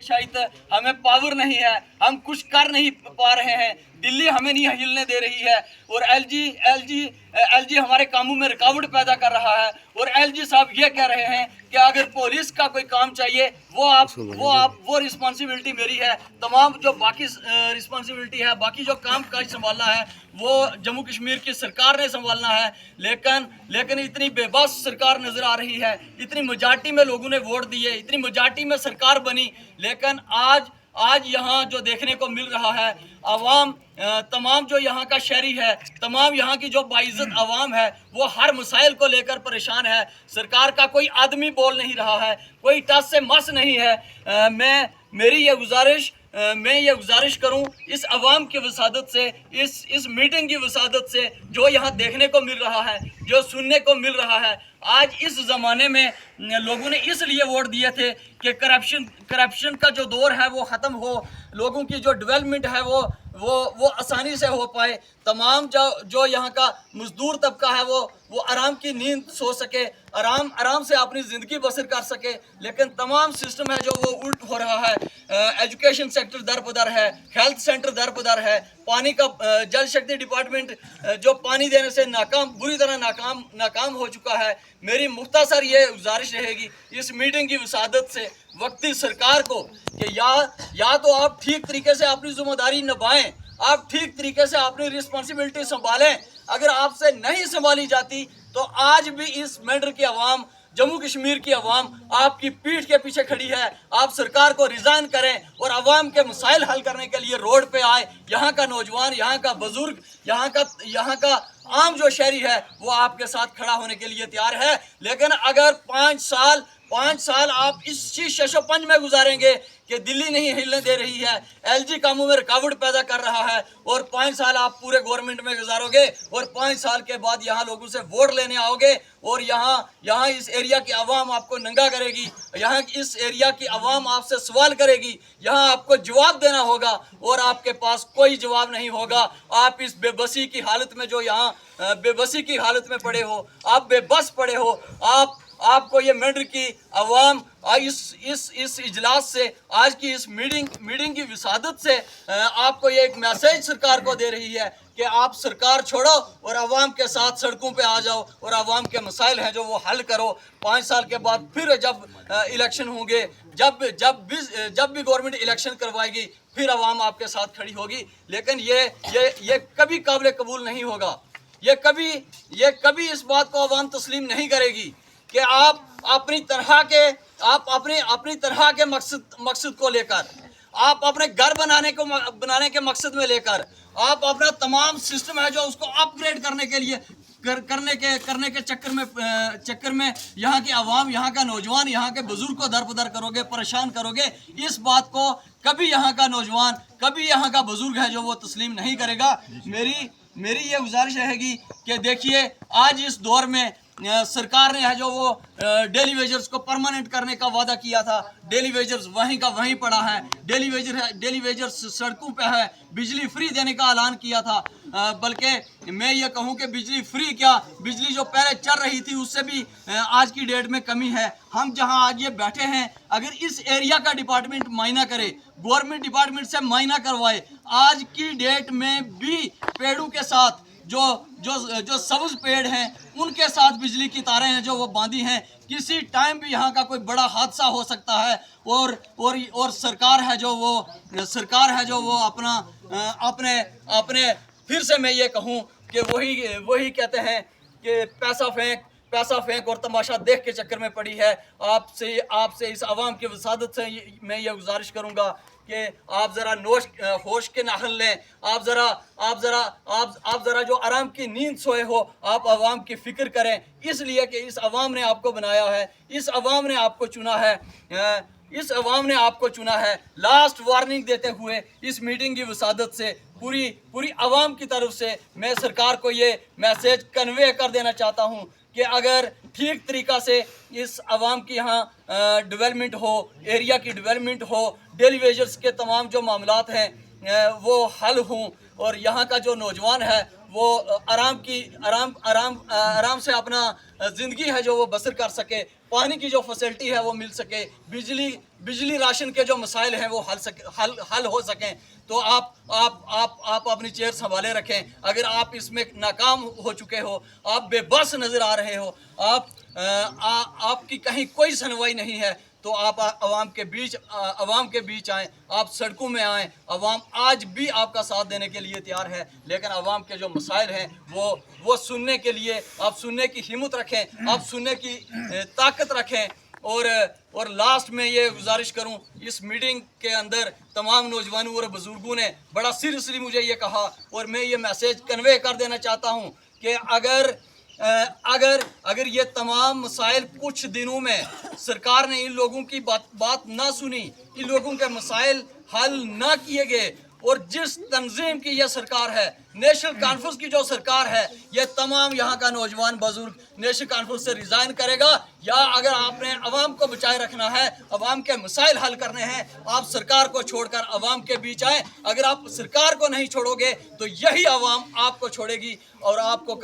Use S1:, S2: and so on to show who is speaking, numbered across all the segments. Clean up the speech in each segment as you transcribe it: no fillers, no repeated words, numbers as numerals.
S1: शायद हमें पावर नहीं है, हम कुछ कर नहीं पा रहे हैं, दिल्ली हमें नहीं हिलने दे रही है और एलजी हमारे कामों में रुकावट पैदा कर रहा है। और एलजी साहब ये कह रहे हैं कि अगर पुलिस का कोई काम चाहिए वो रिस्पॉन्सिबिलिटी मेरी है, तमाम जो बाकी रिस्पॉन्सिबिलिटी है, बाकी जो काम काज संभालना है वो जम्मू कश्मीर की सरकार ने संभालना है। लेकिन इतनी बेबस सरकार नजर आ रही है, इतनी मेजॉरिटी में लोगों ने वोट दिए, इतनी मेजॉरिटी में सरकार बनी, लेकिन आज यहाँ जो देखने को मिल रहा है, अवाम तमाम जो यहाँ का शहरी है, तमाम यहाँ की जो बाइज्जत अवाम है, वो हर मसाइल को लेकर परेशान है। सरकार का कोई आदमी बोल नहीं रहा है, कोई टस से मस नहीं है। मैं ये गुजारिश करूं इस अवाम की वसादत से, इस मीटिंग की वसादत से, जो यहाँ देखने को मिल रहा है, जो सुनने को मिल रहा है, आज इस ज़माने में लोगों ने इसलिए वोट दिए थे कि करप्शन का जो दौर है वो ख़त्म हो, लोगों की जो डेवलपमेंट है वो आसानी से हो पाए, तमाम जो यहाँ का मजदूर तबका है वो आराम की नींद सो सके, आराम से अपनी ज़िंदगी बसर कर सके। लेकिन तमाम सिस्टम है जो वो उल्ट हो रहा है। एजुकेशन सेक्टर दरबदर है, हेल्थ सेंटर दरबदर है, पानी का जल शक्ति डिपार्टमेंट जो पानी देने से बुरी तरह नाकाम हो चुका है। मेरी मुख्तसर ये गुजारिश रहेगी इस मीटिंग की वसादत से वक्ती सरकार को कि या तो आप ठीक तरीके से अपनी जिम्मेदारी निभाएं, आप ठीक तरीके से अपनी रिस्पॉन्सिबिलिटी संभालें। अगर आपसे नहीं संभाली जाती तो आज भी इस मैटर की आवाम, जम्मू कश्मीर की आवाम आपकी पीठ के पीछे खड़ी है। आप सरकार को रिजाइन करें और आवाम के मसाइल हल करने के लिए रोड पे आए। यहाँ का नौजवान, यहाँ का बुजुर्ग, यहाँ का आम जो शहरी है वो आपके साथ खड़ा होने के लिए तैयार है। लेकिन अगर 5 साल आप इस चीज शशोपंज में गुजारेंगे कि दिल्ली नहीं हिलने दे रही है, एलजी कामों में रुकावट पैदा कर रहा है, और 5 साल आप पूरे गवर्नमेंट में गुजारोगे और 5 साल के बाद यहाँ लोगों से वोट लेने आओगे और यहाँ इस एरिया की आवाम आपको नंगा करेगी, यहाँ इस एरिया की आवाम आपसे सवाल करेगी, यहाँ आपको जवाब देना होगा और आपके पास कोई जवाब नहीं होगा। आप इस बेबसी की हालत में जो यहाँ बेबसी की हालत में पड़े हो, आप बेबस पड़े हो, आपको ये मैटर की अवाम इस इजलास से, आज की इस मीटिंग की विसादत से आपको ये एक मैसेज सरकार को दे रही है कि आप सरकार छोड़ो और अवाम के साथ सड़कों पे आ जाओ और अवाम के मसाइल हैं जो वो हल करो। 5 साल के बाद फिर जब इलेक्शन होंगे, जब भी गवर्नमेंट इलेक्शन करवाएगी, फिर अवाम आपके साथ खड़ी होगी। लेकिन ये कभी काबिल कबूल नहीं होगा। ये कभी इस बात को अवाम तस्लीम नहीं करेगी कि आप अपनी तरह के मकसद को लेकर, आप अपने घर बनाने के मकसद में लेकर, आप अपना तमाम सिस्टम है जो उसको अपग्रेड करने के लिए करने के चक्कर में यहाँ की आवाम, यहाँ का नौजवान, यहाँ के बुजुर्ग को दरबदर करोगे, परेशान करोगे। इस बात को कभी यहाँ का नौजवान, कभी यहाँ का बुजुर्ग है जो वो तस्लीम नहीं करेगा। मेरी ये गुजारिश रहेगी कि देखिए, आज इस दौर में सरकार ने है जो वो डेली वेजर्स को परमानेंट करने का वादा किया था, डेली वेजर्स वहीं का वहीं पड़ा है। डेली वेजर्स सड़कों पे है, बिजली फ्री देने का ऐलान किया था। बल्कि मैं ये कहूँ कि बिजली फ्री क्या, बिजली जो पहले चल रही थी उससे भी आज की डेट में कमी है। हम जहाँ आज ये बैठे हैं, अगर इस एरिया का डिपार्टमेंट मायना करे, गवर्नमेंट डिपार्टमेंट से मायना करवाए, आज की डेट में भी पेड़ों के साथ जो सब्ज पेड़ हैं उनके साथ बिजली की तारें हैं जो वो बांधी हैं। किसी टाइम भी यहाँ का कोई बड़ा हादसा हो सकता है और सरकार है जो वो अपने फिर से मैं ये कहूँ कि वही कहते हैं कि पैसा फेंक और तमाशा देख के चक्कर में पड़ी है। आपसे इस आवाम की वसादत से मैं ये गुजारिश करूँगा कि आप ज़रा होश के नाहल लें। आप ज़रा जो आराम की नींद सोए हो, आप आवाम की फ़िक्र करें, इसलिए कि इस आवाम ने आपको बनाया है, इस आवाम ने आपको चुना है। इस अवाम ने आपको चुना है। लास्ट वार्निंग देते हुए इस मीटिंग की वसादत से पूरी अवाम की तरफ से मैं सरकार को ये मैसेज कन्वे कर देना चाहता हूँ कि अगर ठीक तरीक़ा से इस अवाम की यहाँ डेवलपमेंट हो, एरिया की डेवलपमेंट हो, डेली वेजर्स के तमाम जो मामलात हैं वो हल हों और यहाँ का जो नौजवान है वो आराम से अपना ज़िंदगी है जो वो बसर कर सके, पानी की जो फैसिलिटी है वो मिल सके, बिजली राशन के जो मसाइल हैं वो हल हो सकें, तो आप अपनी चेयर संभाले रखें। अगर आप इसमें नाकाम हो चुके हो, आप बेबस नज़र आ रहे हो, आपकी कहीं कोई सुनवाई नहीं है, तो आप अवाम के बीच आएँ, आप सड़कों में आएँ। अवाम आज भी आपका साथ देने के लिए तैयार है, लेकिन अवाम के जो मसाइल हैं वो सुनने के लिए आप सुनने की हिम्मत रखें, आप सुनने की ताकत रखें। और लास्ट में ये गुजारिश करूं, इस मीटिंग के अंदर तमाम नौजवानों और बुजुर्गों ने बड़ा सीरियसली मुझे ये कहा और मैं ये मैसेज कन्वे कर देना चाहता हूं कि अगर ये तमाम मसाइल कुछ दिनों में सरकार ने इन लोगों की बात ना सुनी, इन लोगों के मसाइल हल ना किए गए, और जिस तंजीम की यह सरकार है, नेशनल कॉन्फ्रेंस की जो सरकार है, ये तमाम यहाँ का नौजवान बुजुर्ग नेशनल कॉन्फ्रेंस से रिज़ाइन करेगा, या अगर आपने अवाम को बचाए रखना है, अवाम के मसाइल हल करने हैं, आप सरकार को छोड़कर अवाम के बीच आए। अगर आप सरकार को नहीं छोड़ोगे तो यही अवाम आपको छोड़ेगी और आपको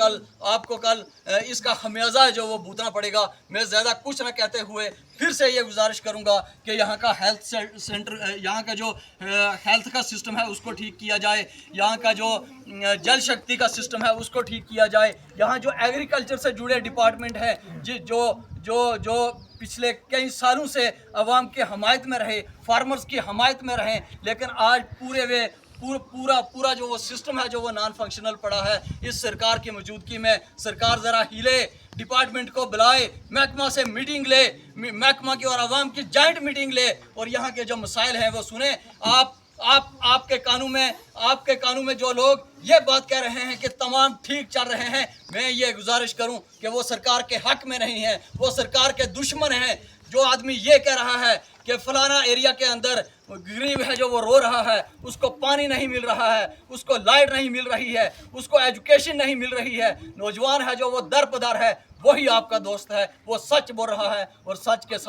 S1: कल इसका खमियाजा है जो वो भुगतना पड़ेगा। मैं ज़्यादा कुछ न कहते हुए फिर से ये गुजारिश करूँगा कि यहाँ का हेल्थ सेंटर, यहाँ का जो हेल्थ का सिस्टम है उसको ठीक किया जाए, यहाँ का जो जल शक्ति का सिस्टम है उसको ठीक किया जाए, यहाँ जो एग्रीकल्चर से जुड़े डिपार्टमेंट है जो पिछले कई सालों से अवाम के हमायत में रहे, फार्मर्स की हमायत में रहे, लेकिन आज पूरा जो वो सिस्टम है जो वो नॉन फंक्शनल पड़ा है। इस सरकार की मौजूदगी में सरकार ज़रा हिले, डिपार्टमेंट को बुलाए, महकमा से मीटिंग ले, महकमा की और आवाम की जॉइंट मीटिंग ले और यहाँ के जो मसाइल हैं वो सुने। आपके कानून में जो लोग ये बात कह रहे हैं कि तमाम ठीक चल रहे हैं, मैं ये गुजारिश करूं कि वो सरकार के हक में नहीं है, वो सरकार के दुश्मन हैं। जो आदमी ये कह रहा है कि फलाना एरिया के अंदर गरीब है जो वो रो रहा है, उसको पानी नहीं मिल रहा है, उसको लाइट नहीं मिल रही है, उसको एजुकेशन नहीं मिल रही है, नौजवान है जो वो दर पदर है, वही आपका दोस्त है, वो सच बोल रहा है और सच के साथ